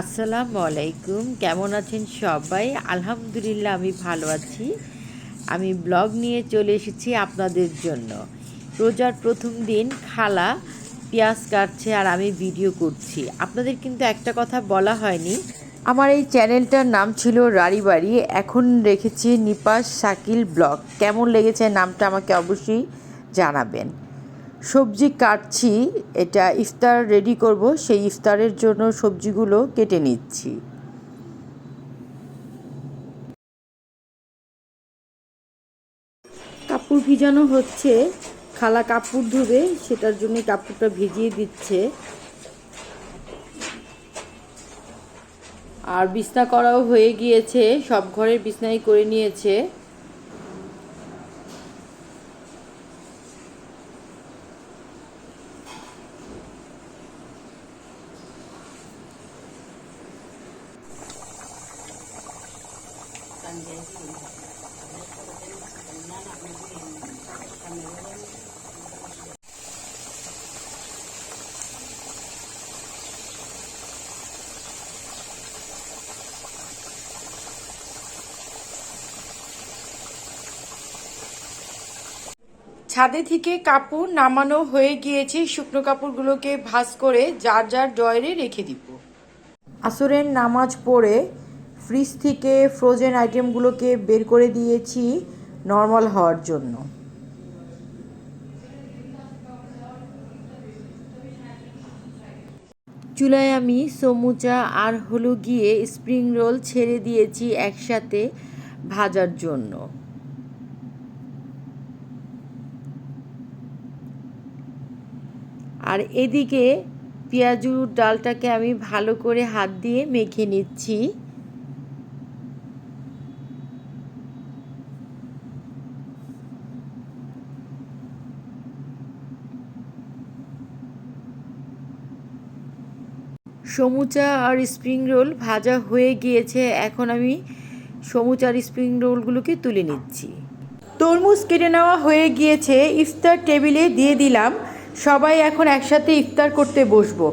আসসালামু আলাইকুম। কেমন আছেন সবাই? আলহামদুলিল্লাহ আমি ভালো আছি। আমি ব্লগ নিয়ে চলে এসেছি আপনাদের জন্য। রোজার প্রথম দিন খালা পেঁয়াজ কাটছে আর আমি ভিডিও করছি। আপনাদের কিন্তু একটা কথা বলা হয়নি। আমার এই চ্যানেলটার নাম ছিল রাড়িবাড়ি, এখন রেখেছি নিপাস শাকিল ব্লগ। কেমন লেগেছে নামটা আমাকে অবশ্যই জানাবেন। সবজি কাটছি, এটা ইফতার রেডি করব, সেই ইফতারের জন্য সবজিগুলো কেটে নিচ্ছি। কাপড় ভিজানো হচ্ছে, খালা কাপড় ধুবে সেটার জন্য কাপড়টা ভিজিয়ে দিচ্ছে। আর বিছনা করাও হয়ে গিয়েছে, সব ঘরের বিছনাই করে নিয়েছে। ছাদে থেকে কাপড় নামানো হয়ে গিয়েছে, শুকনো কাপড়গুলোকে ভাঁজ করে যার যার ড্রয়ারে রেখে দিব। আসরের নামাজ পড়ে ফ্রিজ থেকে ফ্রোজেন আইটেমগুলোকে বের করে দিয়েছি নর্মাল হওয়ার জন্য। চুলায় আমি সমুচা আর হলো গিয়ে স্প্রিং রোল ছেড়ে দিয়েছি একসাথে ভাজার জন্য। আর এদিকে পেঁয়াজুর ডালটাকে আমি ভালো করে হাত দিয়ে মেখে নিচ্ছি। সমুচা আর স্প্রিং রোল ভাজা হয়ে গিয়েছে, এখন আমি সমুচা আর স্প্রিং রোলগুলোকে তুলে নিচ্ছি। তরমুজ কেটে নেওয়া হয়ে গিয়েছে, ইফতার টেবিলে দিয়ে দিলাম। সবাই এখন একসাথে ইফতার করতে বসবো।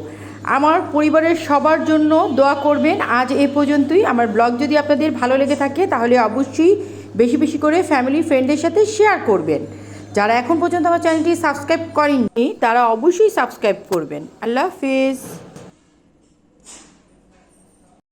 আমার পরিবারের সবার জন্য দোয়া করবেন। আজ এ পর্যন্তই। আমার ব্লগ যদি আপনাদের ভালো লেগে থাকে তাহলে অবশ্যই বেশি বেশি করে ফ্যামিলি ফ্রেন্ডদের সাথে শেয়ার করবেন। যারা এখন পর্যন্ত আমার চ্যানেলটি সাবস্ক্রাইব করেননি তারা অবশ্যই সাবস্ক্রাইব করবেন। আল্লাহ হাফেজ।